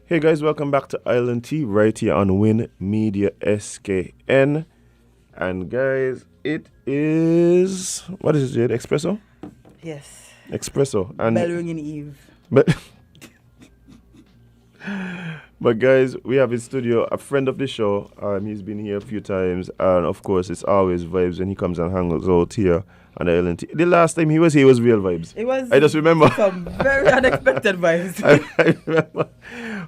Hey guys, welcome back to Island Tea right here on Win Media SKN. And guys, it is, what is it, Espresso? Yes. Espresso. And Bell ringing Eve. But guys, we have in studio a friend of the show. He's been here a few times, and of course, it's always vibes when he comes and hangs out here on the Island Tea. The last time he was here was real vibes. It was. I just remember some very unexpected vibes. I remember.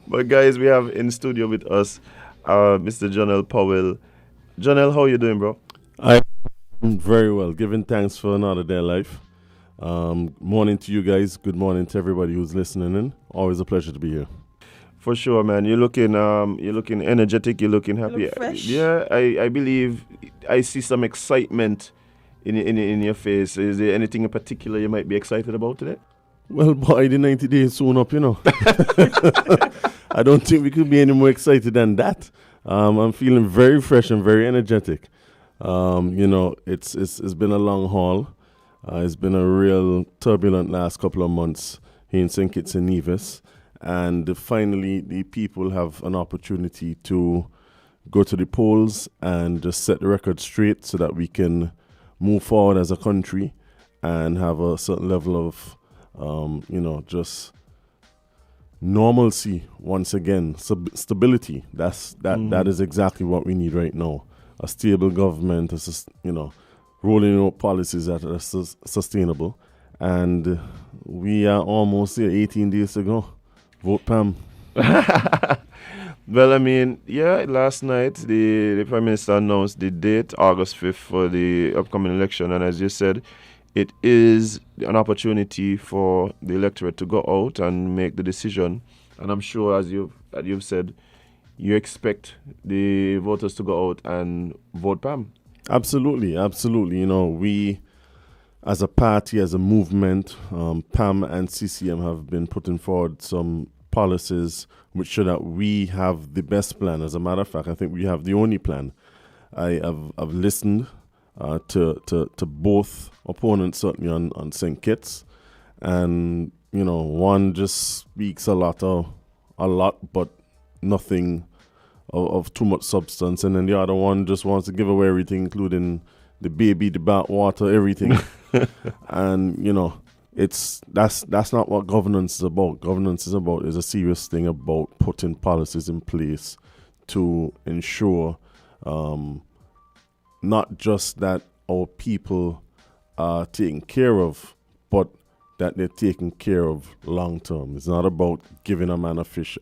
But guys, we have in studio with us Mr. Jone Powell. Jonel, how you doing, bro? I'm very well. Giving thanks for another day of life. Morning to you guys. Good morning to everybody who's listening in. Always a pleasure to be here. For sure, man. You're looking energetic. You're looking happy. You look fresh. Yeah, I believe I see some excitement in your face. Is there anything in particular you might be excited about today? Well, boy, the 90 days soon up, you know. I don't think we could be any more excited than that. I'm feeling very fresh and very energetic. It's been a long haul. It's been a real turbulent last couple of months here in St. Kitts and Nevis. And finally, the people have an opportunity to go to the polls and just set the record straight so that we can move forward as a country and have a certain level of, just normalcy once again, stability. That is exactly what we need right now. A stable government, rolling out policies that are sustainable. And we are almost here, 18 days to go. Vote PAM. Well, I mean, yeah, last night the Prime Minister announced the date, August 5th, for the upcoming election. And as you said, it is an opportunity for the electorate to go out and make the decision. And I'm sure, as you've said, you expect the voters to go out and vote PAM. Absolutely. We, as a party, as a movement, PAM and CCM have been putting forward some policies which show that we have the best plan. As a matter of fact, I think we have the only plan. I've listened to both opponents, certainly on St. Kitts, and one just speaks a lot, but nothing of too much substance, and then the other one just wants to give away everything, including the baby, the bathwater, everything. And that's not what governance is about. Governance is a serious thing about putting policies in place to ensure not just that our people are taken care of, but that they're taken care of long term. It's not about giving a man a fish,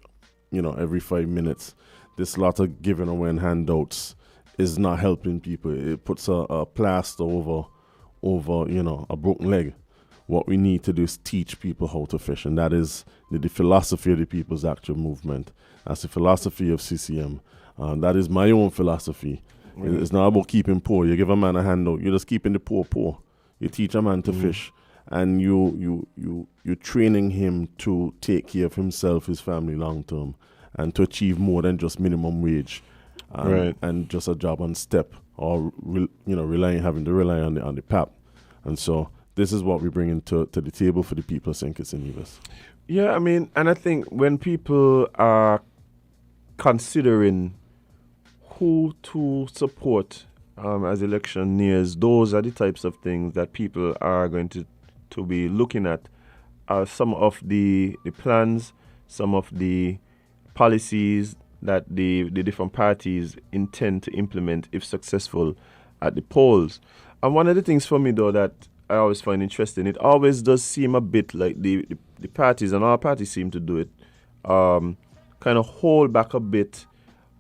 every 5 minutes. This lot of giving away handouts is not helping people. It puts a plaster over a broken leg. What we need to do is teach people how to fish, and that is the philosophy of the People's Action Movement. That's the philosophy of CCM. That is my own philosophy. Mm. It's not about keeping poor. You give a man a handout, you're just keeping the poor. You teach a man to fish, and you're training him to take care of himself, his family long term, and to achieve more than just minimum wage, and just a job on step, or having to rely on the PAP. And so this is what we bring into the table for the people of St. Kitts and Nevis. Yeah, I mean, and I think when people are considering who to support as election nears, those are the types of things that people are going to be looking at. Some of the plans, some of the policies that the different parties intend to implement if successful at the polls. And one of the things for me, though, that I always find interesting, it always does seem a bit like the parties, and all parties seem to do it, kind of hold back a bit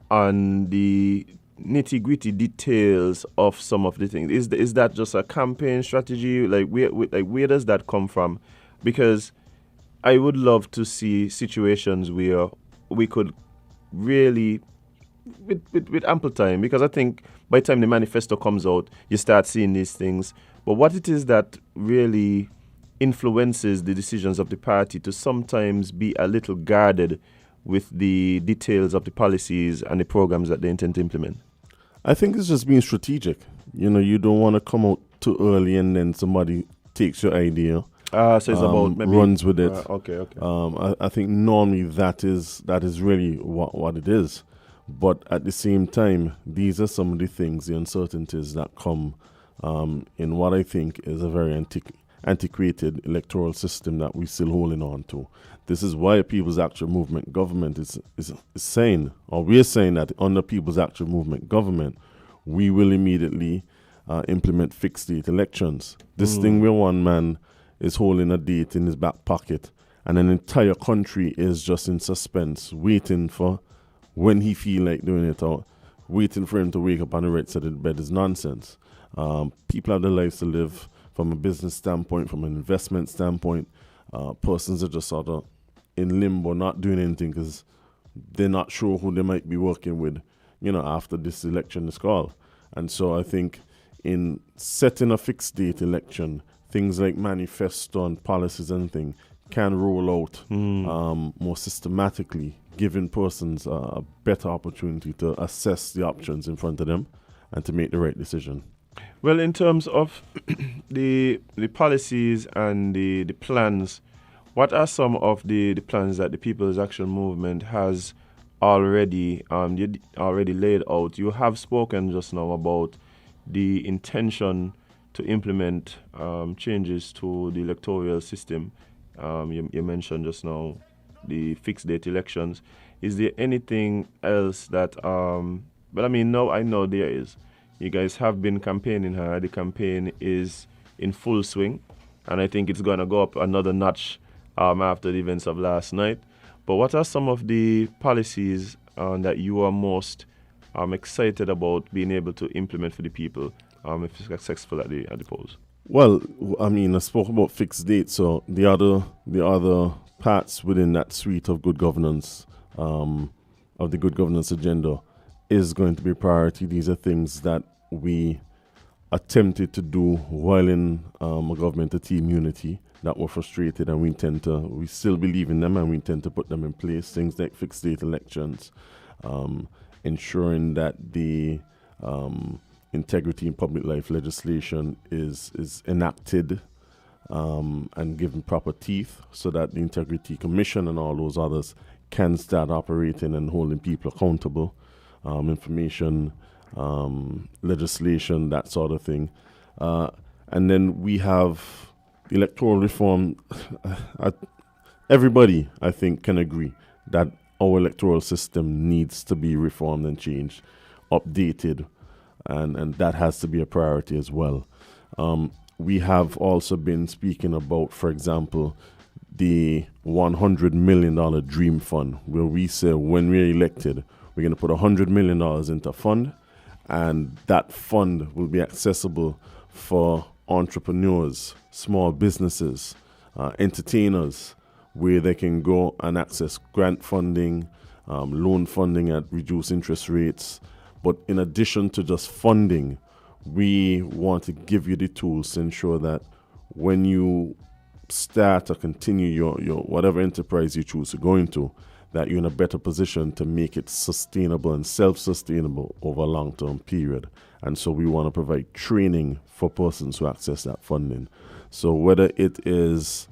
on the nitty-gritty details of some of the things. Is that just a campaign strategy? Where does that come from? Because I would love to see situations where we could really, with ample time, because I think by the time the manifesto comes out, you start seeing these things. But what it is that really influences the decisions of the party to sometimes be a little guarded with the details of the policies and the programs that they intend to implement? I think it's just being strategic. You don't want to come out too early and then somebody takes your idea So it's about maybe runs with it. Okay. I think normally that is really what it is. But at the same time, these are some of the things, the uncertainties that come in what I think is a very antiquated electoral system that we're still holding on to. This is why People's Actual Movement government is saying, or we're saying that under People's Actual Movement government, we will immediately implement fixed date elections. This thing where one man is holding a date in his back pocket and an entire country is just in suspense, waiting for when he feel like doing it or waiting for him to wake up on the right side of the bed is nonsense. People have their lives to live from a business standpoint, from an investment standpoint. Persons are just sort of in limbo, not doing anything because they're not sure who they might be working with, after this election is called. And so I think in setting a fixed date election, things like manifesto and policies and things can roll out more systematically, giving persons a better opportunity to assess the options in front of them and to make the right decision. Well, in terms of the policies and the plans, what are some of the plans that the People's Action Movement has already laid out? You have spoken just now about the intention to implement changes to the electoral system. You mentioned just now the fixed date elections. Is there anything else that, but I mean, no, I know there is. You guys have been campaigning hard. The campaign is in full swing, and I think it's going to go up another notch after the events of last night. But what are some of the policies that you are most excited about being able to implement for the people if it's successful at the polls? Well, I mean, I spoke about fixed dates, so the other parts within that suite of good governance, of the good governance agenda, is going to be a priority. These are things that we attempted to do while in a governmental team unity that were frustrated, and we still believe in them and we intend to put them in place. Things like fixed date elections, ensuring that the integrity in public life legislation is enacted and given proper teeth so that the Integrity Commission and all those others can start operating and holding people accountable. Information, legislation, that sort of thing. And then we have electoral reform. Everybody, I think, can agree that our electoral system needs to be reformed and changed, updated, and that has to be a priority as well. We have also been speaking about, for example, the $100 million Dream Fund, where we say when we're elected, we're going to put $100 million into a fund, and that fund will be accessible for entrepreneurs, small businesses, entertainers, where they can go and access grant funding, loan funding at reduced interest rates. But in addition to just funding, we want to give you the tools to ensure that when you start or continue your whatever enterprise you choose to go into, that you're in a better position to make it sustainable and self-sustainable over a long-term period. And so we want to provide training for persons who access that funding. So whether it is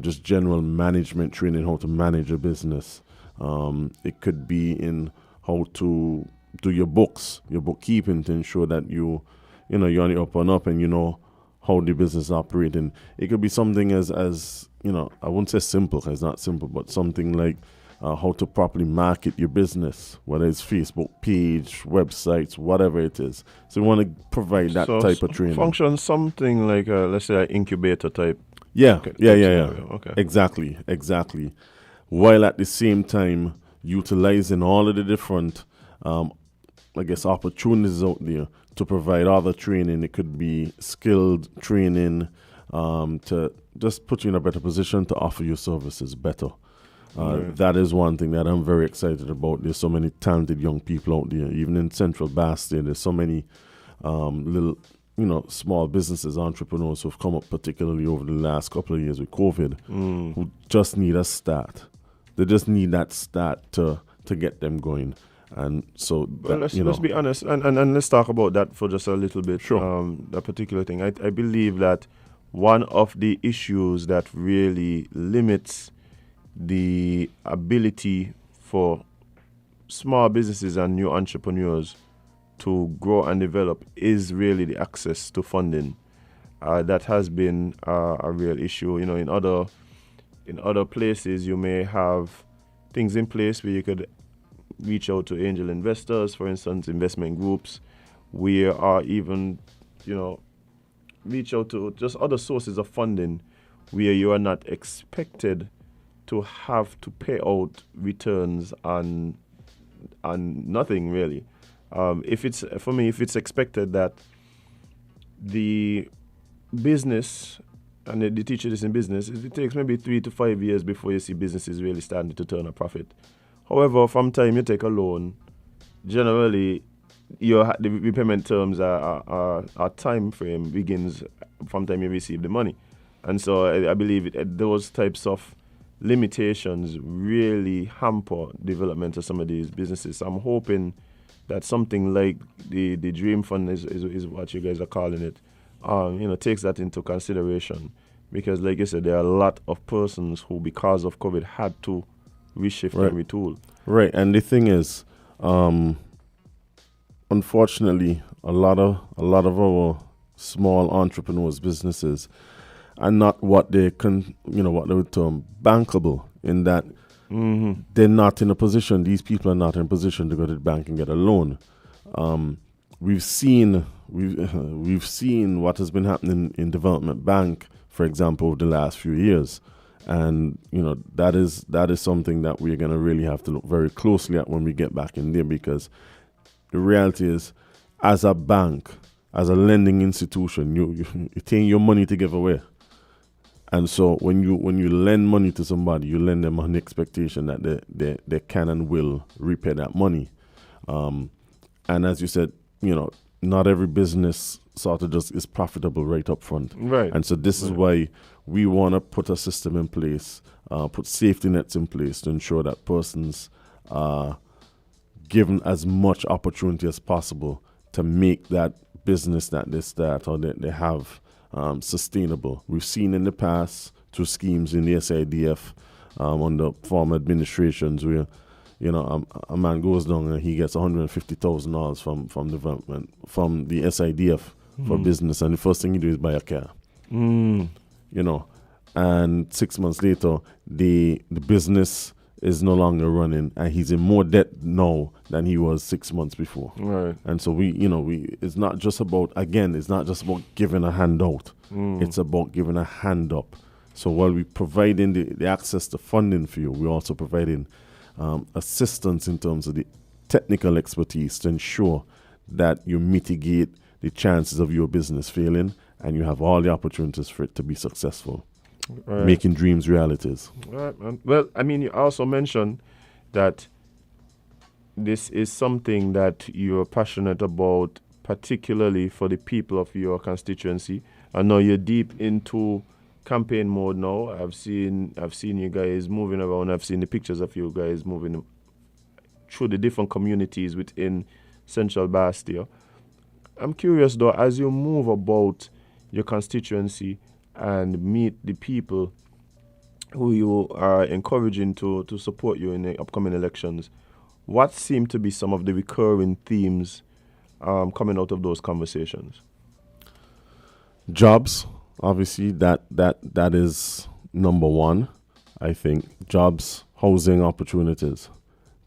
just general management training, how to manage a business, it could be in how to do your books, your bookkeeping, to ensure that you're on the up and up and you know how the business is operating. It could be something as I wouldn't say simple, 'cause it's not simple, but something like how to properly market your business, whether it's Facebook page, websites, whatever it is. So we want to provide that type of training. Function something like, let's say, an incubator type. Yeah. Okay. Exactly. While at the same time utilizing all of the different, opportunities out there to provide other training. It could be skilled training to just put you in a better position to offer your services better. That is one thing that I'm very excited about. There's so many talented young people out there, even in Central Bastille. There's so many little, small businesses, entrepreneurs who have come up, particularly over the last couple of years with COVID, who just need a start. They just need that start to get them going. And so, let's be honest, and let's talk about that for just a little bit. Sure. That particular thing. I believe that one of the issues that really limits the ability for small businesses and new entrepreneurs to grow and develop is really the access to funding. That has been a real issue. In other places, you may have things in place where you could reach out to angel investors, for instance, investment groups. We are even, reach out to just other sources of funding where you are not expected to have to pay out returns on nothing really. If it's expected that the business, and they teach you this in business, it takes maybe 3 to 5 years before you see businesses really starting to turn a profit. However, from time you take a loan, generally the repayment terms are time frame begins from time you receive the money. And so I believe those types of limitations really hamper development of some of these businesses. I'm hoping that something like the Dream Fund is what you guys are calling it, takes that into consideration, because like I said, there are a lot of persons who, because of COVID, had to reshift and retool. Right, and the thing is, unfortunately, a lot of our small entrepreneurs, businesses, are not what they what they would term bankable, in that they're not in a position. These people are not in a position to go to the bank and get a loan. We've seen what has been happening in development bank, for example, over the last few years, and that is something that we're going to really have to look very closely at when we get back in there, because the reality is, as a bank, as a lending institution, you take your money to give away. And so when you lend money to somebody, you lend them on the expectation that they can and will repay that money. And as you said, not every business sort of just is profitable right up front. Right. And so this is why we want to put a system in place, put safety nets in place to ensure that persons are given as much opportunity as possible to make that business that they start or that they have sustainable. We've seen in the past through schemes in the SIDF under former administrations where a man goes down and he gets $150,000 from development from the SIDF for business, and the first thing you do is buy a car. And 6 months later the business is no longer running, and he's in more debt now than he was 6 months before. Right. And so it's not just about giving a handout. It's about giving a hand up. So while we providing the access to funding for you, we're also providing assistance in terms of the technical expertise to ensure that you mitigate the chances of your business failing, and you have all the opportunities for it to be successful. Right. Making dreams realities. Right, man. Well, I mean, you also mentioned that this is something that you're passionate about, particularly for the people of your constituency. I know you're deep into campaign mode now. I've seen you guys moving around. I've seen the pictures of you guys moving through the different communities within Central Bastille. I'm curious though, as you move about your constituency and meet the people who you are encouraging to support you in the upcoming elections, what seem to be some of the recurring themes coming out of those conversations? Jobs, obviously, that is number one. I think jobs, housing opportunities.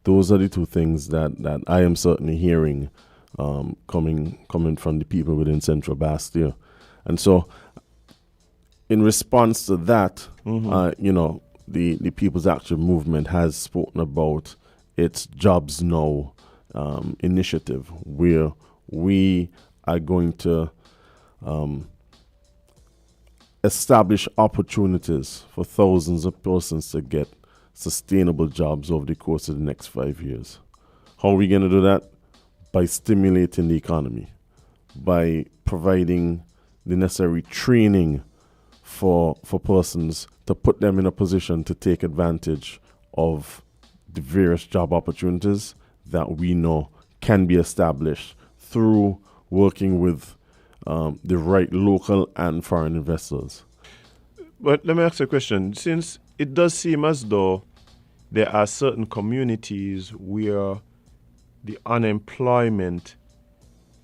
Those are the two things that I am certainly hearing coming from the people within Central Bastille. And so in response to that, the People's Action Movement has spoken about its Jobs Now initiative, where we are going to establish opportunities for thousands of persons to get sustainable jobs over the course of the next 5 years. How are we going to do that? By stimulating the economy, by providing the necessary training for persons to put them in a position to take advantage of the various job opportunities that we know can be established through working with the right local and foreign investors. But let me ask you a question. Since it does seem as though there are certain communities where the unemployment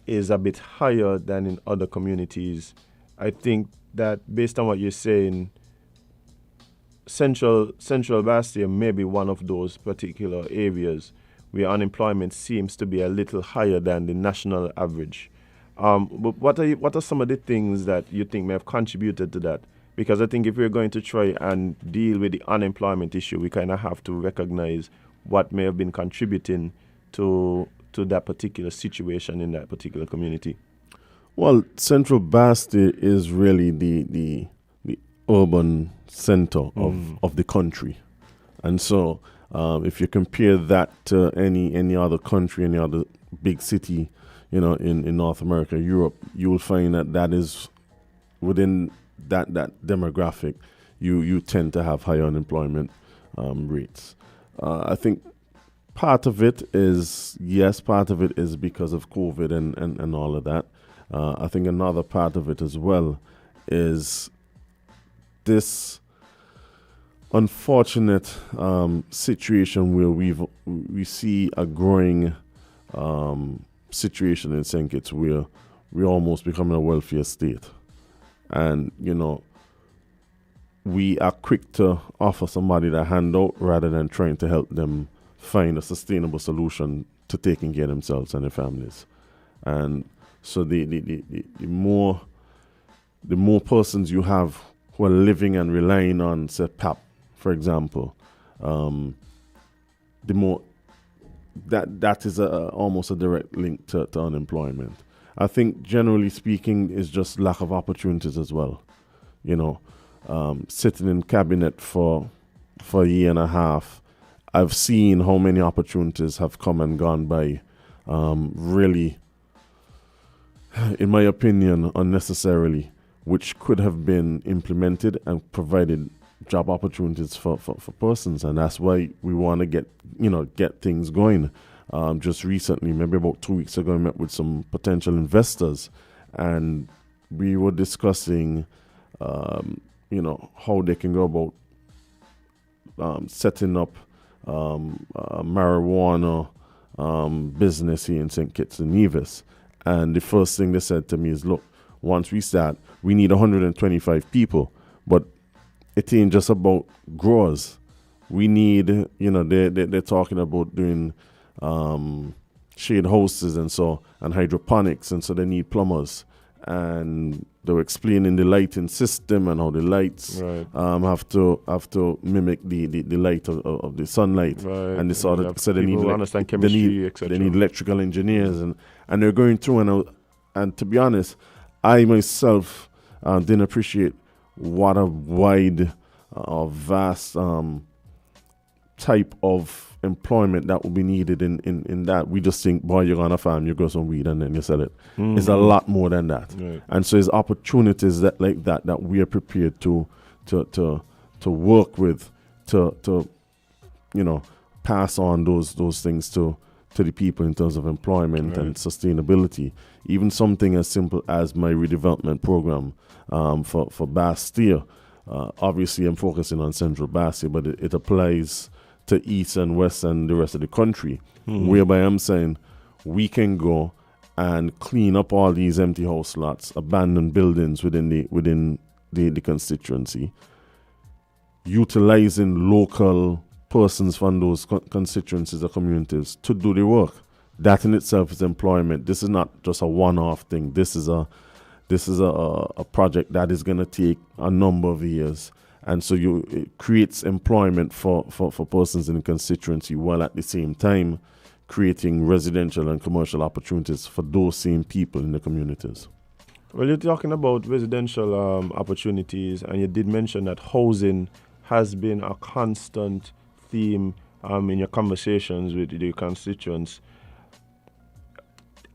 is a bit higher than in other communities, I think that based on what you're saying, Central Bastille may be one of those particular areas where unemployment seems to be a little higher than the national average. But what are some of the things that you think may have contributed to that? Because I think if we're going to try and deal with the unemployment issue, we kind of have to recognize what may have been contributing to that particular situation in that particular community. Well, Central Bastille is really the urban center of the country. And so if you compare that to any other country, any other big city, in North America, Europe, you will find that is within that demographic, you tend to have higher unemployment rates. I think part of it is because of COVID and all of that. I think another part of it as well is this unfortunate situation where we see a growing situation in St. Kitts where we're almost becoming a welfare state. And, we are quick to offer somebody the handout rather than trying to help them find a sustainable solution to taking care of themselves and their families. And so the more persons you have who are living and relying on, say, PAP, for example, the more that is almost a direct link to unemployment. I think generally speaking is just lack of opportunities as well. Sitting in cabinet for a year and a half, I've seen how many opportunities have come and gone by, really, in my opinion, unnecessarily, which could have been implemented and provided job opportunities for persons. And that's why we want to get things going. Just recently, maybe about 2 weeks ago, I met with some potential investors, and we were discussing, how they can go about setting up a marijuana business here in St. Kitts and Nevis. And the first thing they said to me is, look, once we start, we need 125 people, but it ain't just about growers. We need, they're talking about doing shade houses and hydroponics, and so they need plumbers. And they were explaining the lighting system and how the lights have to mimic the light of the sunlight. Right. And so they need understand chemistry, etc. They need electrical engineers, and they're going through. And to be honest, I myself didn't appreciate what a wide, vast type of employment that will be needed in that. We just think, boy, you're on a farm, you grow some weed and then you sell it. Mm-hmm. It's a lot more than that. Right. And so there's opportunities that we are prepared to work with to pass on those things to the people in terms of employment and sustainability. Even something as simple as my redevelopment program for Bastille. Obviously, I'm focusing on Central Bastille, but it applies to East and West and the rest of the country, whereby I'm saying we can go and clean up all these empty house lots, abandoned buildings within the constituency, utilizing local persons from those constituencies or communities to do the work. That in itself is employment. This is not just a one-off thing. This is a project that is going to take a number of years. And so it creates employment for persons in the constituency, while at the same time creating residential and commercial opportunities for those same people in the communities. Well, you're talking about residential opportunities, and you did mention that housing has been a constant theme in your conversations with the constituents.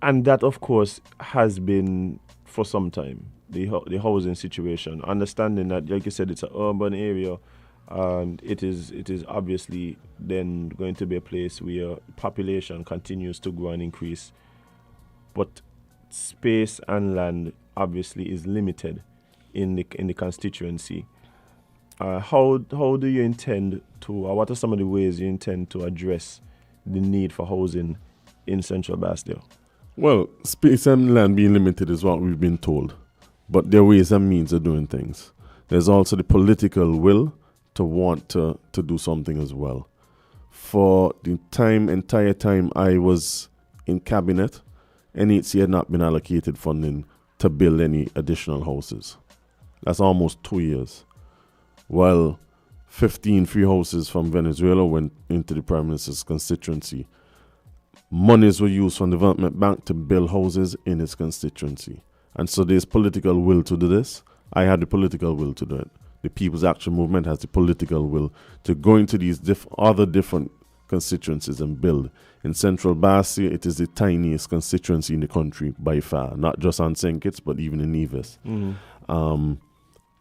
And that, of course, has been for some time. The housing situation, understanding that, like you said, it's an urban area, and it is obviously then going to be a place where population continues to grow and increase, but space and land obviously is limited in the constituency. How do you intend to, or what are some of the ways you intend to address the need for housing in Central Bastille? Well, space and land being limited is what we've been told, but there are ways and means of doing things. There's also the political will to want to do something as well. For the entire time I was in cabinet, NHC had not been allocated funding to build any additional houses. That's almost 2 years. While 15 free houses from Venezuela went into the Prime Minister's constituency, monies were used from the Development Bank to build houses in his constituency. And so there's political will to do this. I had the political will to do it. The People's Action Movement has the political will to go into these other different constituencies and build. In Central Bastille, it is the tiniest constituency in the country by far, not just on St. Kitts, but even in Nevis.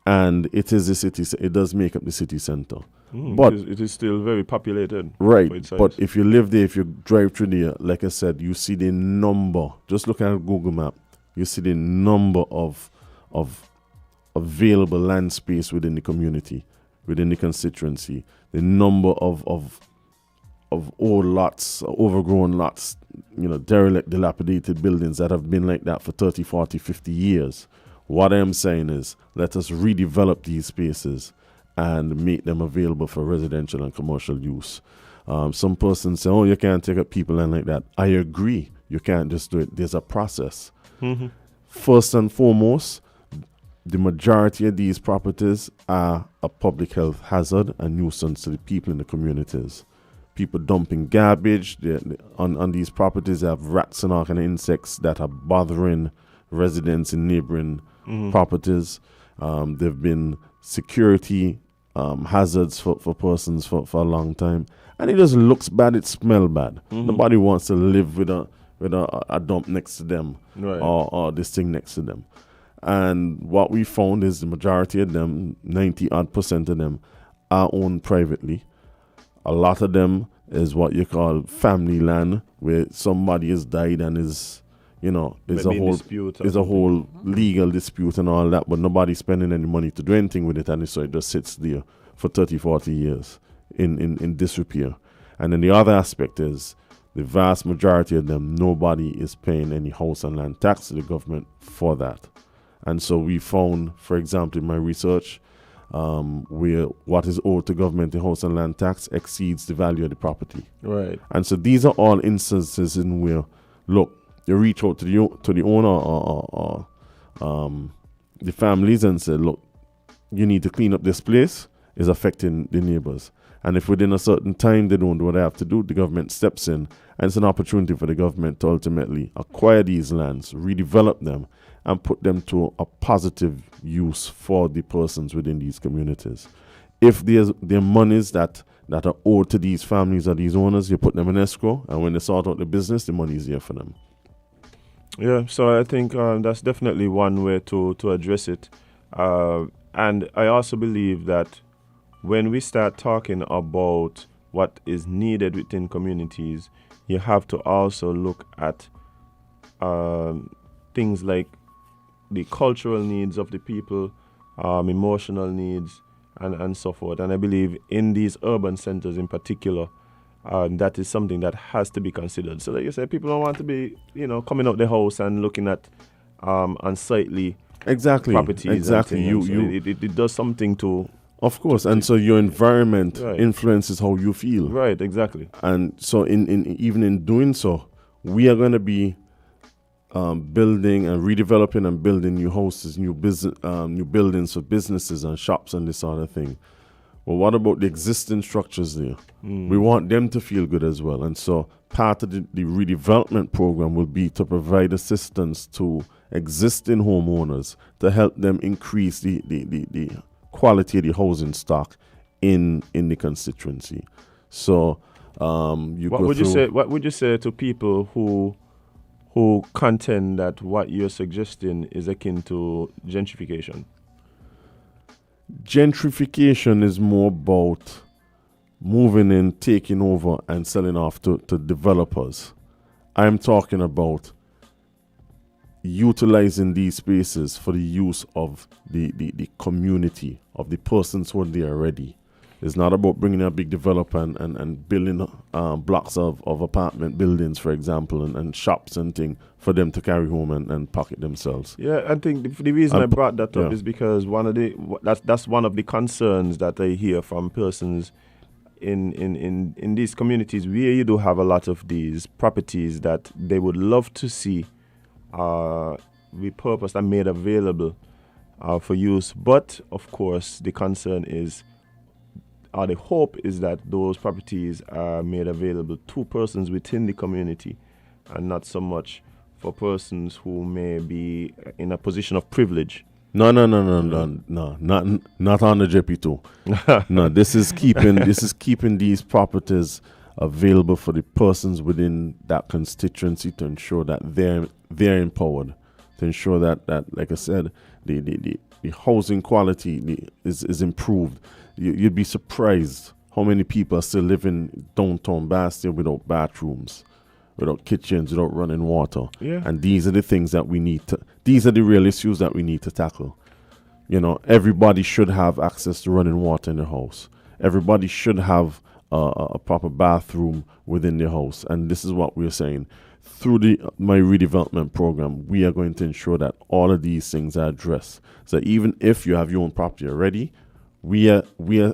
And it is the city, it does make up the city center. But it is still very populated. Right, but if you live there, if you drive through there, like I said, you see the number, just look at Google Map, you see the number of available land space within the community, within the constituency, the number of old lots, overgrown lots, derelict, dilapidated buildings that have been like that for 30, 40, 50 years. What I'm saying is, let us redevelop these spaces and make them available for residential and commercial use. Some persons say, oh, you can't take up people land like that. I agree. You can't just do it. There's a process. First and foremost, the majority of these properties are a public health hazard and nuisance to the people in the communities. People dumping garbage on these properties. They have rats and all kind of insects that are bothering residents in neighboring properties. There've been security hazards for persons for a long time, and it just looks bad. It smells bad. Nobody wants to live with a dump next to them, right, or this thing next to them. And what we found is the majority of them, 90% of them, are owned privately. A lot of them is what you call family land, where somebody has died and is a whole legal dispute and all that, but nobody's spending any money to do anything with it, and so it just sits there for 30, 40 years in disrepair. And then the other aspect is the vast majority of them, nobody is paying any house and land tax to the government for that. And so we found, for example, in my research, where what is owed to government in house and land tax exceeds the value of the property. Right. And so these are all instances in where, look, you reach out to the owner or the families and say, look, you need to clean up this place. It's affecting the neighbors. And if within a certain time they don't do what they have to do, the government steps in, and it's an opportunity for the government to ultimately acquire these lands, redevelop them, and put them to a positive use for the persons within these communities. If there are monies that are owed to these families or these owners, you put them in escrow, and when they sort out the business, the money is there for them. Yeah, so I think that's definitely one way to address it. And I also believe that when we start talking about what is needed within communities, you have to also look at things like the cultural needs of the people, emotional needs, and so forth. And I believe in these urban centers in particular, that is something that has to be considered. So like you said, people don't want to be, coming out the house and looking at unsightly properties. Exactly. It does something to... Of course, and so your environment influences how you feel. Right, exactly. And so even in doing so, we are going to be building and redeveloping and building new houses, new buildings for businesses and shops and this sort of thing. Well, what about the existing structures there? We want them to feel good as well. And so part of the redevelopment program will be to provide assistance to existing homeowners to help them increase the quality of the housing stock in the constituency. So what would you say to people who contend that what you're suggesting is akin to gentrification? Gentrification is more about moving in, taking over, and selling off to developers. I'm talking about utilizing these spaces for the use of the community, of the persons who are there already. It's not about bringing a big developer and building blocks of apartment buildings, for example, and shops and things for them to carry home and pocket themselves. Yeah, I think the reason I brought that up is because that's one of the concerns that I hear from persons in these communities where you do have a lot of these properties that they would love to see repurposed and made available for use. But of course, the concern is, the hope is that those properties are made available to persons within the community and not so much for persons who may be in a position of privilege. No, not on the JP2. No, this is keeping these properties available for the persons within that constituency to ensure that they're empowered, to ensure that like I said, the housing quality is improved. You'd be surprised how many people are still living downtown Bastille without bathrooms, without kitchens, without running water. Yeah. And these are the things that we need to, these are the real issues that we need to tackle. You know, everybody should have access to running water in their house. Everybody should have a proper bathroom within their house. And this is what we're saying. Through my redevelopment program, we are going to ensure that all of these things are addressed. So even if you have your own property already, I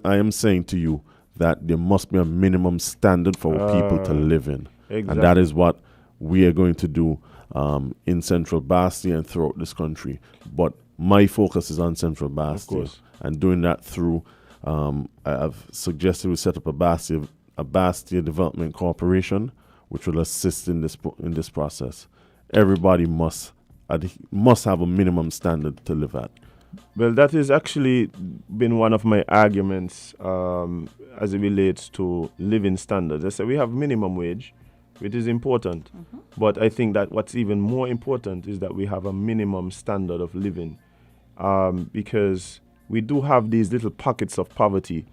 am saying to you that there must be a minimum standard for people to live in. Exactly. And that is what we are going to do in Central Bastille and throughout this country. But my focus is on Central Bastille. Of course. And doing that through, I've suggested we set up a Bastille Development Corporation, which will assist in this process. Everybody must have a minimum standard to live at. Well, that has actually been one of my arguments as it relates to living standards. I say we have minimum wage, which is important. Mm-hmm. But I think that what's even more important is that we have a minimum standard of living, because we do have these little pockets of poverty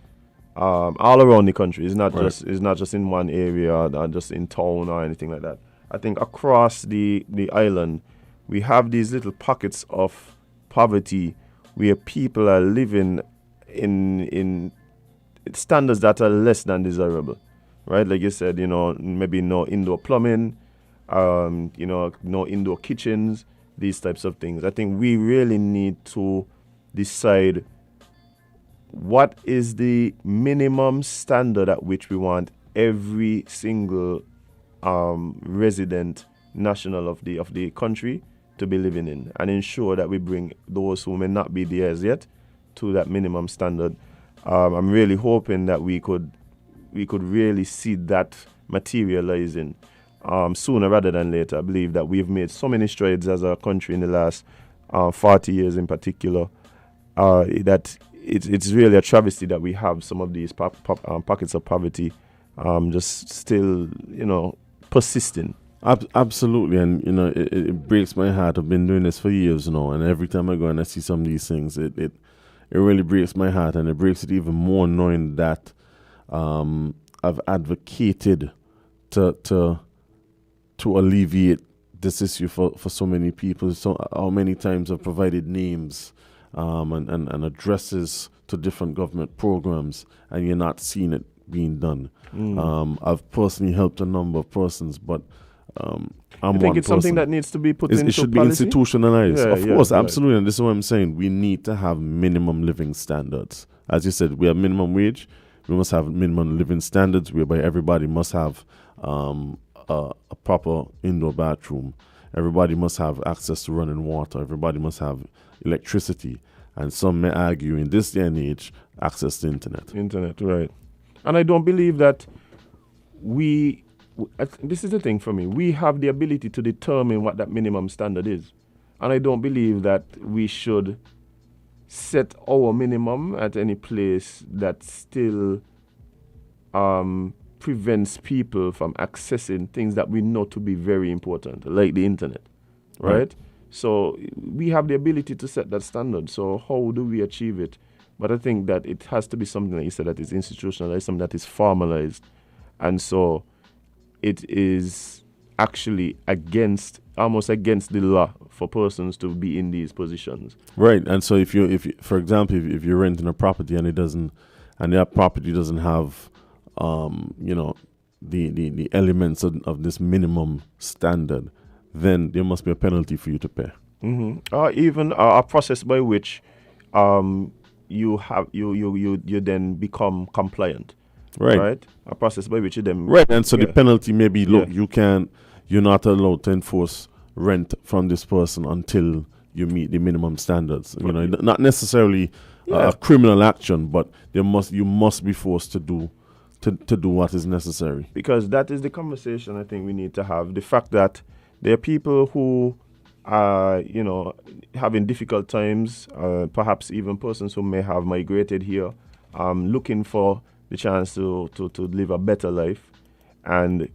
all around the country. It's not just in one area or just in town or anything like that. I think across the island, we have these little pockets of poverty where people are living in standards that are less than desirable, right? Like you said, maybe no indoor plumbing, no indoor kitchens, these types of things. I think we really need to decide what is the minimum standard at which we want every single resident national of the country to be living in, and ensure that we bring those who may not be there as yet to that minimum standard. I'm really hoping that we could really see that materializing sooner rather than later. I believe that we've made so many strides as a country in the last 40 years in particular, that it's really a travesty that we have some of these pockets of poverty just still, persisting. Absolutely, and it breaks my heart. I've been doing this for years now, and every time I go and I see some of these things, it really breaks my heart, and it breaks it even more knowing that I've advocated to alleviate this issue for so many people. So how many times I've provided names and addresses to different government programs, and you're not seeing it being done. I've personally helped a number of persons, but I think it's something that needs to be put into it should policy? be institutionalized. Yeah, of course, right. absolutely. And this is what I'm saying. We need to have minimum living standards. As you said, we have minimum wage. We must have minimum living standards whereby everybody must have a proper indoor bathroom. Everybody must have access to running water. Everybody must have electricity. And some may argue in this day and age, access to internet. Internet, right. And I don't believe that this is the thing for me. We have the ability to determine what that minimum standard is. And I don't believe that we should set our minimum at any place that still prevents people from accessing things that we know to be very important, like the internet, right? So we have the ability to set that standard. So how do we achieve it? But I think that it has to be something, like you said, that is institutionalized, something that is formalized. And so it is actually almost against the law for persons to be in these positions. Right. And so if you for example, if you're renting a property and that property doesn't have the elements of this minimum standard, then there must be a penalty for you to pay. Or even a process by which you then become compliant. Right. A process by which you then And so the penalty may be, look, you're not allowed to enforce rent from this person until you meet the minimum standards. Not necessarily a criminal action, but you must be forced to do what is necessary. Because that is the conversation I think we need to have. The fact that there are people who are, having difficult times, perhaps even persons who may have migrated here, looking for the chance to live a better life. And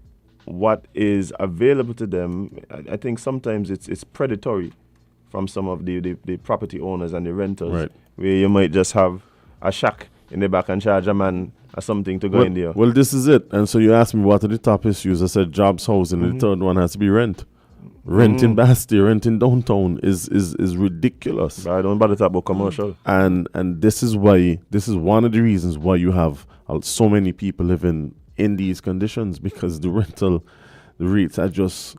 what is available to them, I think sometimes it's predatory from some of the property owners and the renters, right, where you might just have a shack in the back and charge a man or something to go in there. Well, this is it. And so you asked me what are the top issues. I said jobs, housing, and the third one has to be rent. Rent in Bastille, rent in downtown is ridiculous. But I don't bother talk about commercial. And this is one of the reasons why you have so many people living in these conditions, because the rates are just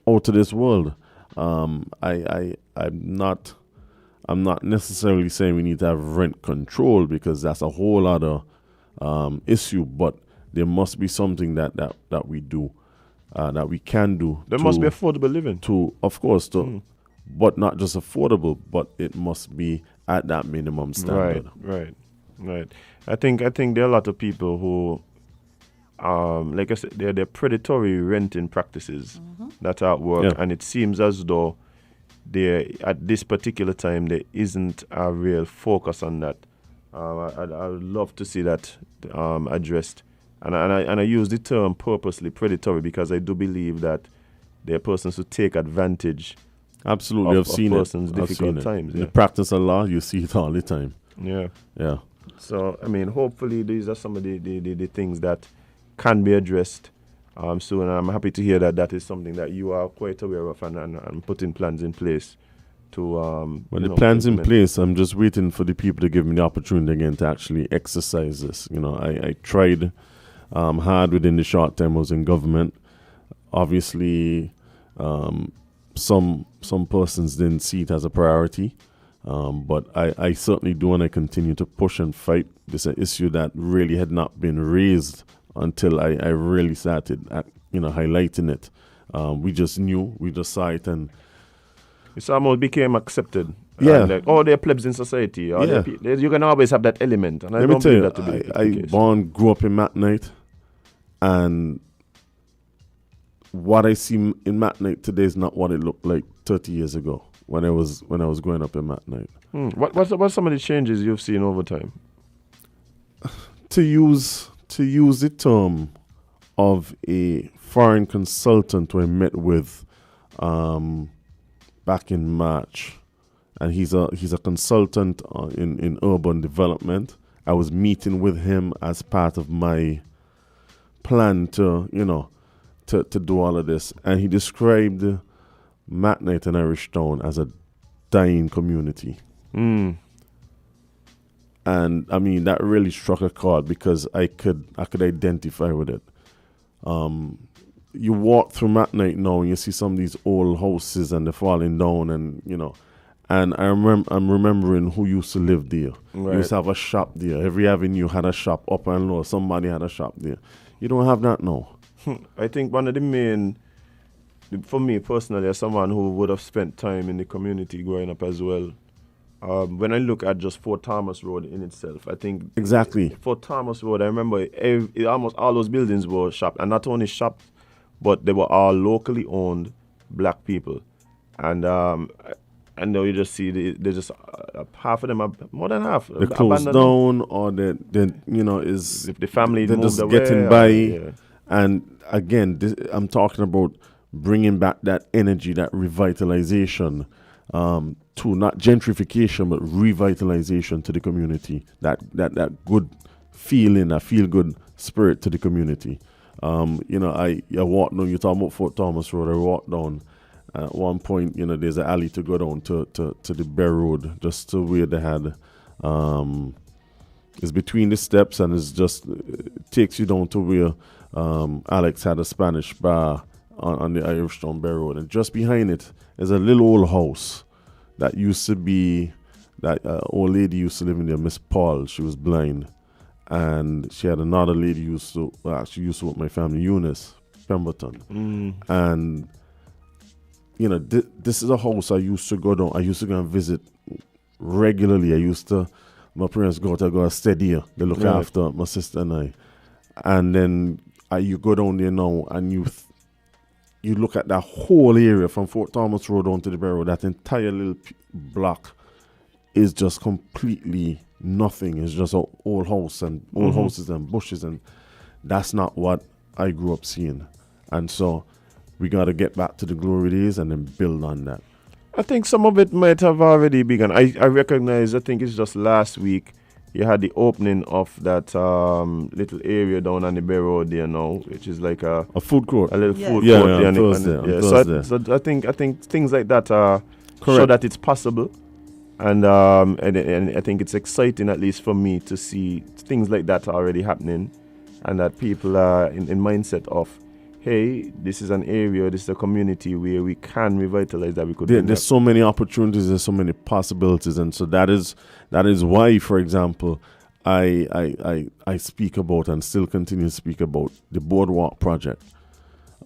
out of this world. I'm not necessarily saying we need to have rent control, because that's a whole other issue, but there must be something that we do, that we can do. There must be affordable living. But not just affordable, but it must be at that minimum standard. Right. I think there are a lot of people who, like I said, they're predatory renting practices that are at work, and it seems as though at this particular time there isn't a real focus on that. I would love to see that addressed, and I use the term purposely predatory, because I do believe that there are persons who take advantage. Absolutely, I've seen persons' difficult times. In the practice of law, you see it all the time. Yeah. So I mean, hopefully these are some of the things that can be addressed soon. And I'm happy to hear that is something that you are quite aware of and putting plans in place to. The plans in place, I'm just waiting for the people to give me the opportunity again to actually exercise this. I tried hard within the short time I was in government. Obviously, some persons didn't see it as a priority, but I certainly do, and I continue to push and fight. This is an issue that really had not been raised until I really started highlighting it. We just saw it, and it almost became accepted. Yeah. They're plebs in society. You can always have that element. And let me tell you, I grew up in Matt Night, and what I see in Matt Night today is not what it looked like 30 years ago when I was growing up in Matt Night. What's some of the changes you've seen over time? To use the term of a foreign consultant who I met with back in March, and he's a consultant in urban development. I was meeting with him as part of my plan to do all of this, and he described Matt Night and Irish Town as a dying community. And I mean, that really struck a chord, because I could identify with it. You walk through Matt Night now and you see some of these old houses and they're falling down, and and I'm remembering who used to live there. Right. You used to have a shop there. Every avenue had a shop, up and low. Somebody had a shop there. You don't have that now. I think one of the main, for me personally, as someone who would have spent time in the community growing up as well, when I look at just Fort Thomas Road in itself, I think exactly Fort Thomas Road, I remember almost all those buildings were shops, and not only shops, but they were all locally owned black people. And now you just see they just half of them are more than half. They closed down, or they is if the family they're moved just away, getting by. And again, I'm talking about bringing back that energy, that revitalization, to not gentrification, but revitalization to the community. That good feeling, that feel good spirit to the community. I walked down. You talking about Fort Thomas Road? I walked down. At one point, there's an alley to go down to the Bear Road, just to where they had. It's between the steps, and it's just takes you down to where Alex had a Spanish bar on the Irish Town Bear Road, and just behind it is a little old house that used to be that old lady used to live in there, Miss Paul. She was blind, and she had another lady used to work with my family, Eunice Pemberton, and this is a house I used to go down. I used to go and visit regularly. My parents go to stay there. They look after my sister and I. And then you go down there now, and you look at that whole area from Fort Thomas Road down to the Bear Road. That entire little block is just completely nothing. It's just an old house and old houses and bushes, and that's not what I grew up seeing. And so we got to get back to the glory days and then build on that. I think some of it might have already begun. I recognize, I think it's just last week, you had the opening of that little area down on the Bay Road there now, which is like a food court. A little food court. Yeah, Thursday. So I think things like that show that it's possible. And I think it's exciting, at least for me, to see things like that already happening, and that people are in mindset of, hey, this is an area, this is a community where we can revitalize that. There's so many opportunities, there's so many possibilities, and so that is why, for example, I speak about and still continue to speak about the Boardwalk project.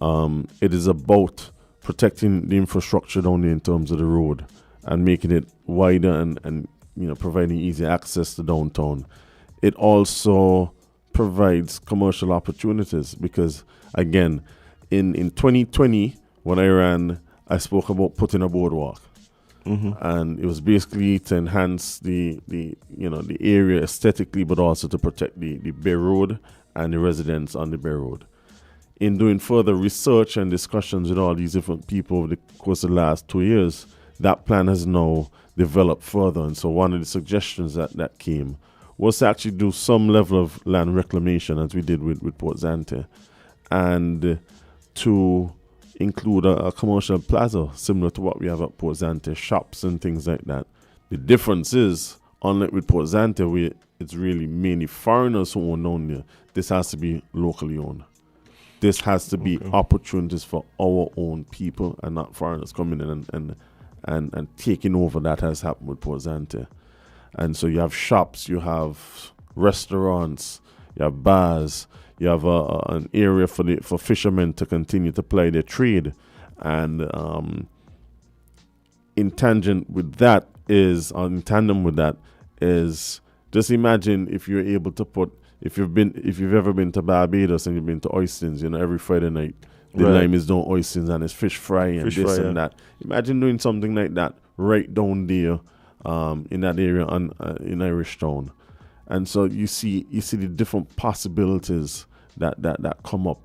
It is about protecting the infrastructure down there in terms of the road and making it wider and providing easy access to downtown. It also provides commercial opportunities because, again, in 2020 when I ran, I spoke about putting a boardwalk, and it was basically to enhance the area aesthetically, but also to protect the Bay Road and the residents on the Bay Road. In doing further research and discussions with all these different people over the course of the last 2 years, that plan has now developed further. And so one of the suggestions that came was to actually do some level of land reclamation, as we did with Port Zante, and to include a commercial plaza similar to what we have at Port Zante, shops and things like that. The difference is, unlike with Port Zante, where it's really mainly foreigners who own down there, this has to be locally owned. This has to be opportunities for our own people and not foreigners coming in and taking over. That has happened with Port Zante. And so you have shops, you have restaurants, you have bars, you have an area for fishermen to continue to ply their trade. And in tandem with that is just imagine if you're able to put, if you've ever been to Barbados and you've been to Oystins, every Friday night the lime is down Oystins and it's fish fry and that. Imagine doing something like that right down there in that area in Irish Town. And so you see the different possibilities that come up.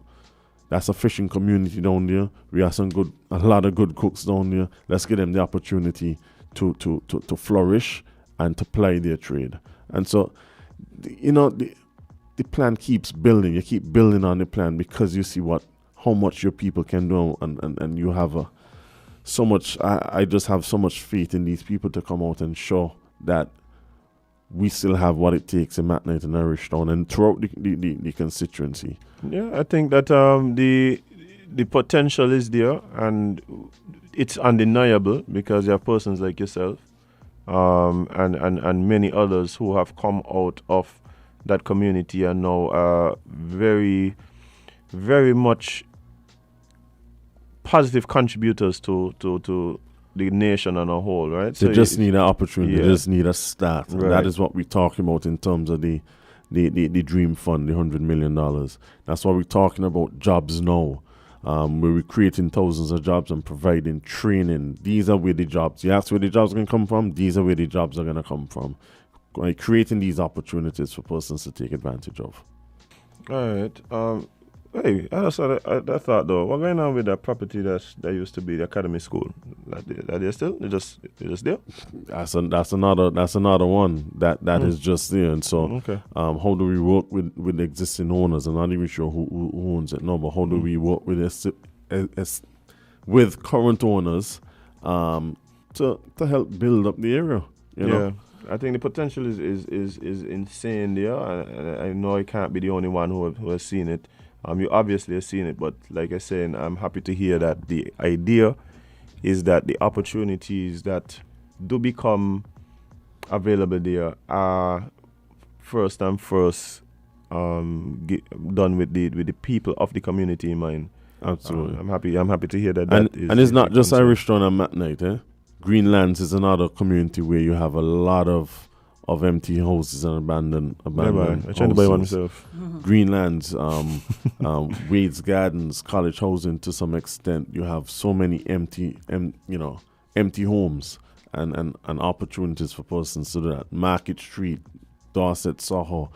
That's a fishing community down there. We have a lot of good cooks down there. Let's give them the opportunity to flourish and to ply their trade. And so, the plan keeps building. You keep building on the plan because you see how much your people can do, and you have so much. I just have so much faith in these people to come out and show that we still have what it takes in McKnight and Irish Town and throughout the constituency. Yeah, I think that the potential is there, and it's undeniable because you have persons like yourself and many others who have come out of that community and now very, very much positive contributors to the nation on a whole, right? They just need an opportunity. They just need a start. Right. That is what we're talking about in terms of the Dream Fund, the $100 million. That's what we're talking about, jobs now. Where we're creating thousands of jobs and providing training. These are where the jobs, you ask where the jobs are going to come from, these are where the jobs are going to come from. Creating these opportunities for persons to take advantage of. All right. Hey, I thought though, what going on with that property that used to be the academy school? That they still? They just there? That's another one that is just there. And so, Okay. how do we work with the existing owners? I'm not even sure who owns it. No, but how do we work with with current owners to help build up the area? You know? I think the potential is insane there. I know I can't be the only one who has seen it. You obviously have seen it, but like I said, I'm happy to hear that the idea is that the opportunities that do become available there are first done with the people of the community in mind. Absolutely. I'm happy to hear that. And it's not just Irish Town and Matt Night, eh? Greenlands is another community where you have a lot of empty houses and abandoned I'm houses. trying to buy one myself. Greenlands, Wade's Gardens, college housing to some extent. You have so many empty homes and opportunities for persons to do that. Market Street, Dorset, Soho,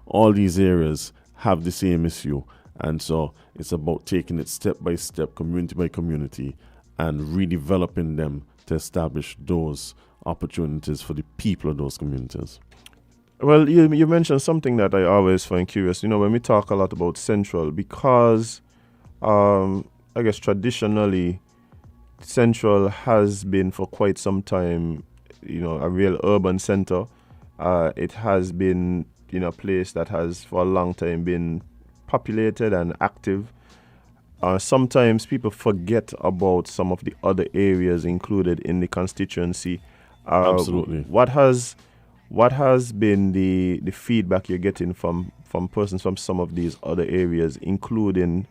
all these areas have the same issue. And so it's about taking it step by step, community by community, and redeveloping them to establish those opportunities for the people of those communities. Well, you mentioned something that I always find curious. You know, when we talk a lot about Central, because I guess traditionally Central has been for quite some time, a real urban center. It has been, a place that has for a long time been populated and active. Sometimes people forget about some of the other areas included in the constituency. Absolutely. What has been the feedback you're getting from persons from some of these other areas, including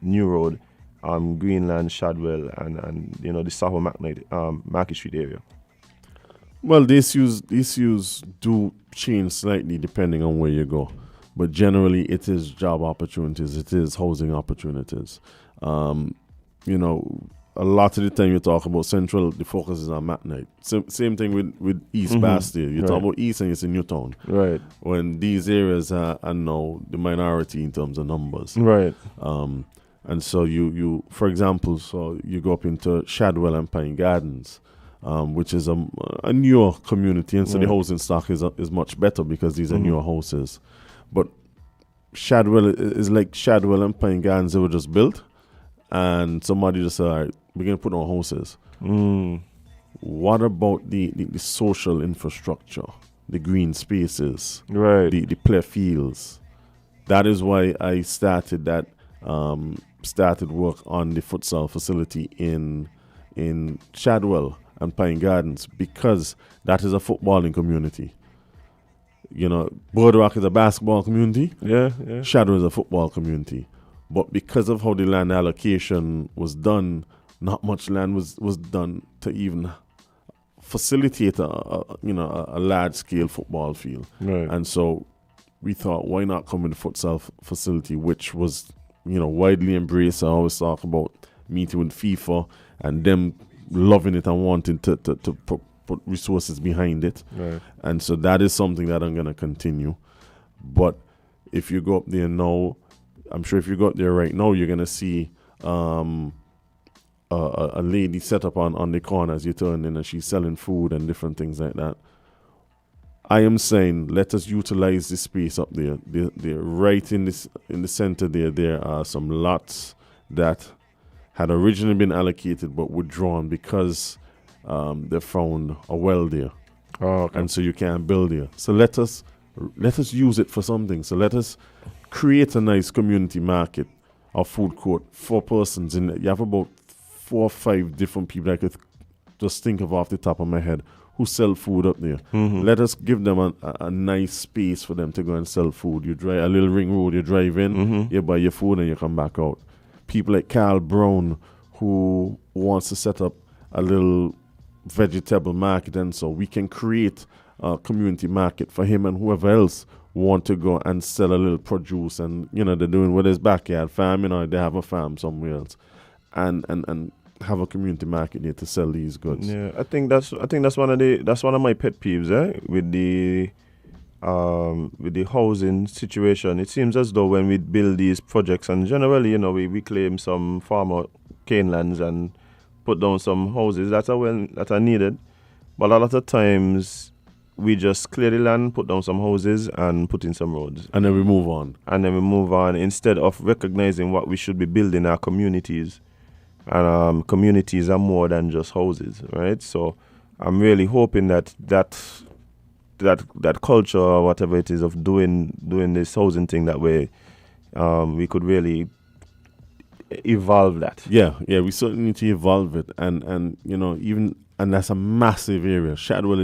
New Road, Greenland, Shadwell, and the Soho Market Street area? Well, the issues do change slightly depending on where you go, but generally it is job opportunities, it is housing opportunities. A lot of the time you talk about Central, the focus is on Matt Night. Same thing with East Bastille. You talk about East and it's in Newtown. Right. When these areas are now the minority in terms of numbers. Right. And so you for example, so you go up into Shadwell and Pine Gardens, which is a newer community, and so the housing stock is much better because these are newer houses. But Shadwell is like Shadwell and Pine Gardens, they were just built, and somebody just said, all right, we're going to put on houses. What about the social infrastructure, the green spaces, right, the play fields? That is why I started work on the futsal facility in Shadwell and Pine Gardens, because that is a footballing community. Boardwalk is a basketball community. Yeah. Shadwell is a football community. But because of how the land allocation was done, not much land was done to even facilitate a large scale football field. Right. And so we thought, why not come with a futsal facility, which was widely embraced. I always talk about meeting with FIFA and them loving it and wanting to put resources behind it. Right. And so that is something that I'm going to continue. But if you go up there now, I'm sure if you go up there right now, you're going to see a lady set up on the corner as you turn in, and she's selling food and different things like that. I am saying, let us utilize this space up there. They're right in the center there. There are some lots that had originally been allocated but withdrawn because they found a well there. Oh, okay. And so you can't build there. So let us use it for something. So let us create a nice community market or food court for persons. You have about 4 or 5 different people I could just think of off the top of my head who sell food up there. Let us give them a nice space for them to go and sell food. You drive a little ring road, you drive in, you buy your food and you come back out. People like Carl Brown, who wants to set up a little vegetable market, and so we can create a community market for him and whoever else want to go and sell a little produce, and they're doing with his backyard farm, they have a farm somewhere else, and have a community market there to sell these goods. Yeah, I think that's one of my pet peeves, with the with the housing situation, it seems as though when we build these projects, and generally, we claim some farmer cane lands and put down some houses that are needed, but a lot of times we just clear the land, put down some houses, and put in some roads. And then we move on. Instead of recognizing what we should be building our communities. And communities are more than just houses, right? So I'm really hoping that culture or whatever it is of doing this housing thing that way, we could really evolve that. Yeah, we certainly need to evolve it, and that's a massive area. Shadwell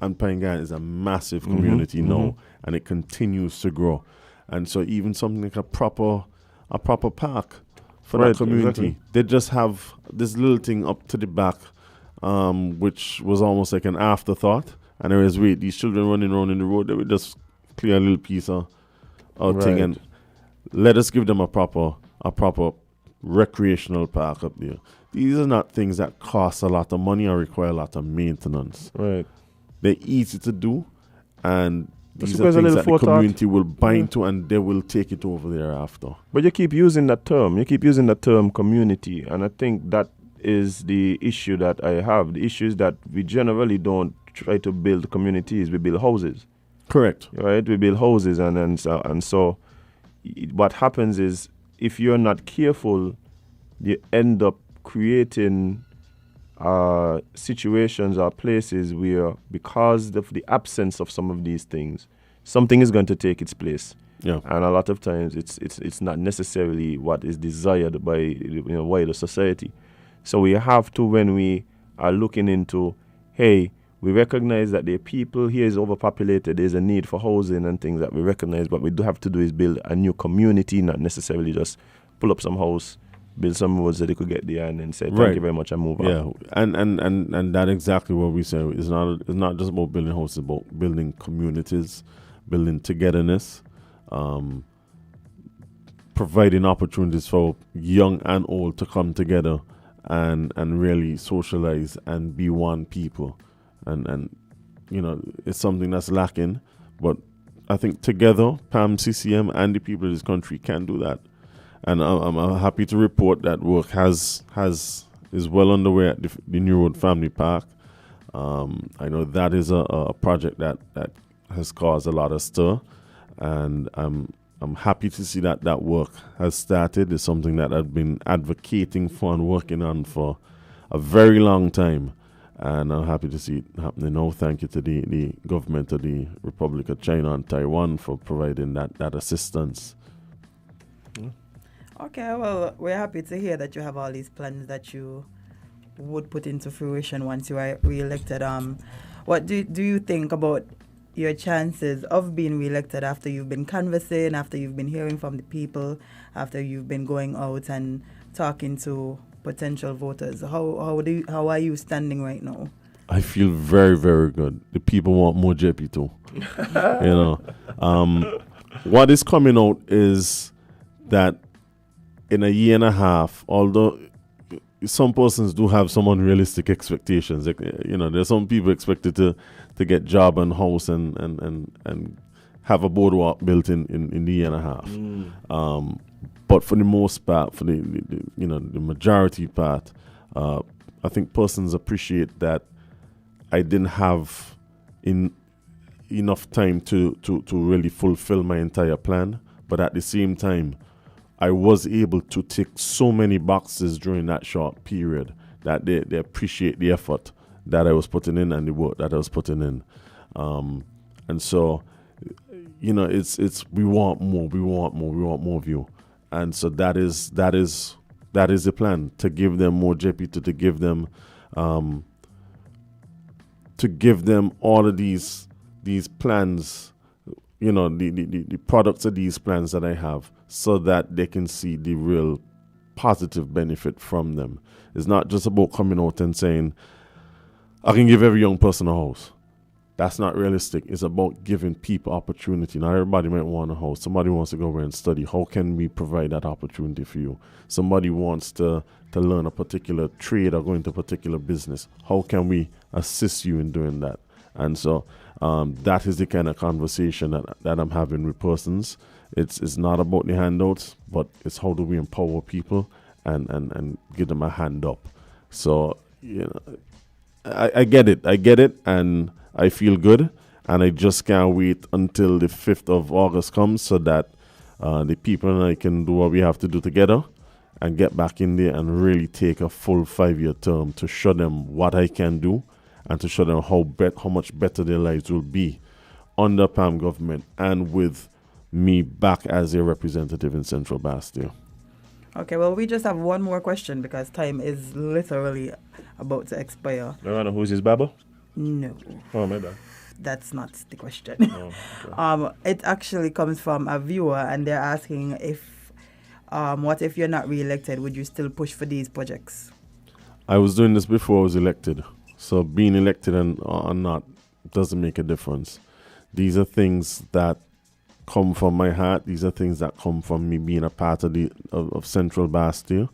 and Pangan is a massive community now, and it continues to grow. And so even something like a proper park for that community, exactly. They just have this little thing up to the back, which was almost like an afterthought. And there is these children running around in the road, they would just clear a little piece of thing, and let us give them a proper recreational park up there. These are not things that cost a lot of money or require a lot of maintenance. Right. They're easy to do, and these are things that the community will buy into, and they will take it over thereafter. But you keep using that term. You keep using the term community, and I think that is the issue that I have. The issue is that we generally don't try to build communities. We build houses. Correct. Right? We build houses, and so what happens is, if you're not careful, you end up creating situations or places where, because of the absence of some of these things, something is going to take its place. Yeah. And a lot of times it's not necessarily what is desired by wider society. So we have to, when we are looking into, hey, we recognize that the people here is overpopulated, there's a need for housing and things that we recognize, but we do have to do is build a new community, not necessarily just pull up some house, build some roads that they could get there and then say thank you very much and move on. Yeah, and that exactly what we say. It's not just about building houses, it's about building communities, building togetherness, providing opportunities for young and old to come together and really socialize and be one people. And it's something that's lacking, but I think together, PAM, CCM, and the people of this country can do that. And I'm happy to report that work is well underway at the New Road Family Park. I know that is a project that has caused a lot of stir, and I'm happy to see that work has started. It's something that I've been advocating for and working on for a very long time. And I'm happy to see it happening now. Thank you to the government of the Republic of China and Taiwan for providing that assistance. Okay, well, we're happy to hear that you have all these plans that you would put into fruition once you are re-elected. What do you think about your chances of being re-elected after you've been canvassing, after you've been hearing from the people, after you've been going out and talking to potential voters? How are you standing right now? I feel very, very good. The people want more JP too. What is coming out is that in a year and a half, although some persons do have some unrealistic expectations, there's some people expected to get job and house and have a boardwalk built in the year and a half. But for the most part, for the majority part, I think persons appreciate that I didn't have enough time to really fulfill my entire plan. But at the same time, I was able to tick so many boxes during that short period that they appreciate the effort that I was putting in and the work that I was putting in. And so, it's we want more of you. And so that is the plan, to give them more JP, to give them all of these plans, the products of these plans that I have, so that they can see the real positive benefit from them. It's not just about coming out and saying, I can give every young person a house. That's not realistic. It's about giving people opportunity. Not everybody might want a house. Somebody wants to go over and study. How can we provide that opportunity for you? Somebody wants to learn a particular trade or go into a particular business. How can we assist you in doing that? And so that is the kind of conversation that I'm having with persons. It's not about the handouts, but it's how do we empower people and give them a hand up. So, I get it, and I feel good, and I just can't wait until the 5th of August comes so that the people and I can do what we have to do together and get back in there and really take a full 5-year term to show them what I can do and to show them how much better their lives will be under PAM government and with me back as a representative in Central Bastille. Okay, well, we just have one more question because time is literally about to expire. Who's his Baba? No. Oh, my bad. That's not the question. Oh, okay. It actually comes from a viewer, and they're asking if, what if you're not re-elected? Would you still push for these projects? I was doing this before I was elected. So being elected or not doesn't make a difference. These are things that come from my heart. These are things that come from me being a part of Central Bastille.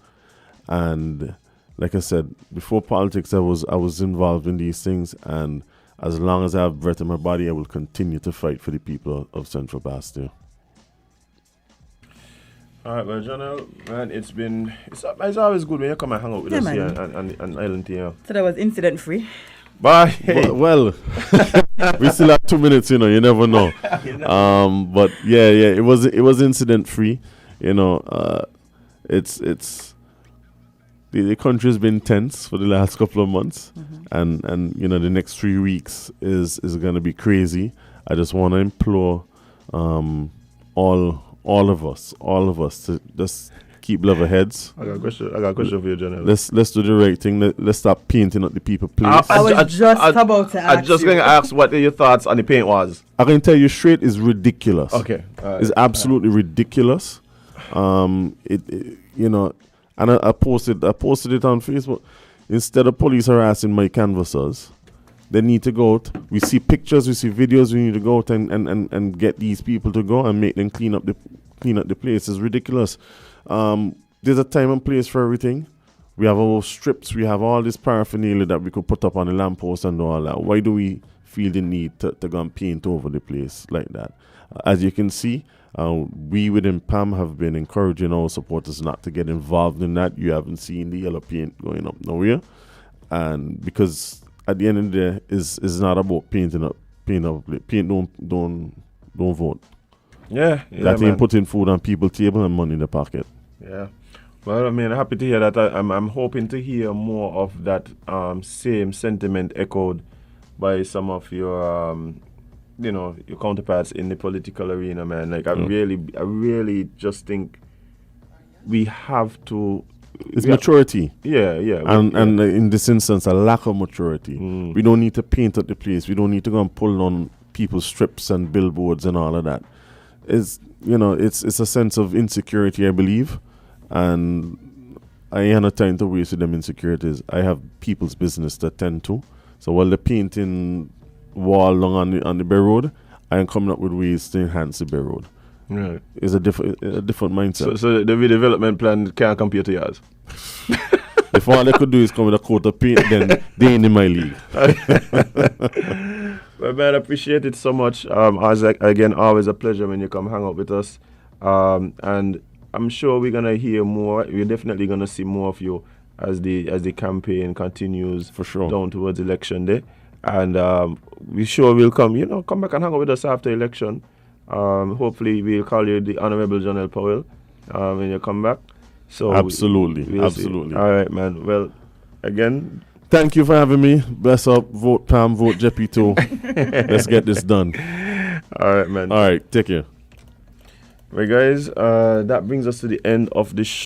And like I said, before politics, I was involved in these things. And as long as I have breath in my body, I will continue to fight for the people of Central Bastille. All right, well, Jonel, man, it's always good when you come and hang out with us man. here and Island here. So that was incident free. Bye. Well, we still have 2 minutes, you never know. But yeah, it was incident free. It's the country has been tense for the last couple of months, and the next 3 weeks is going to be crazy. I just want to implore all of us to just keep level heads. I got a question for you, Jonel. Let's do the right thing. Let's stop painting up the people, please. I was just about to ask. I'm just going to ask what your thoughts on the paint was. I can tell you straight, it's ridiculous. Okay. It's absolutely ridiculous. And I posted it on Facebook. Instead of police harassing my canvassers, they need to go out. We see pictures, we see videos. We need to go out and get these people to go and make them clean up the place. It's ridiculous. There's a time and place for everything. We have our strips. We have all this paraphernalia that we could put up on the lamppost and all that. Why do we feel the need to go and paint over the place like that? As you can see, we within PAM have been encouraging our supporters not to get involved in that. You haven't seen the yellow paint going up nowhere. And because at the end of the day, it's not about paint don't vote. Yeah, that ain't putting food on people's table and money in the pocket. Yeah. Well, I mean, happy to hear that. I'm hoping to hear more of that same sentiment echoed by some of your your counterparts in the political arena, man. Like I really just think we have to. It's maturity. Yeah. And in this instance, a lack of maturity. We don't need to paint up the place. We don't need to go and pull on people's strips and billboards and all of that. It's a sense of insecurity, I believe, and I ain't no time to waste with them insecurities. I have people's business to attend to. So while they're painting wall along on the Bay Road, I am coming up with ways to enhance the Bay Road. Right. It's a different mindset. So the redevelopment plan can't compare to yours. If all they could do is come with a coat of paint, then they ain't in my league. Well, man, I appreciate it so much. Again, always a pleasure when you come hang out with us. And I'm sure we're gonna hear more. We're definitely gonna see more of you as the campaign continues. For sure. Down towards election day. And we sure will come back and hang out with us after election. Hopefully we'll call you the Honorable Jone Powell when you come back. So absolutely. We'll see. All right, man. Well, again, thank you for having me. Bless up. Vote PAM. Vote Jeppy too. Let's get this done. All right, man. All right. Take care. Right, guys. That brings us to the end of the show.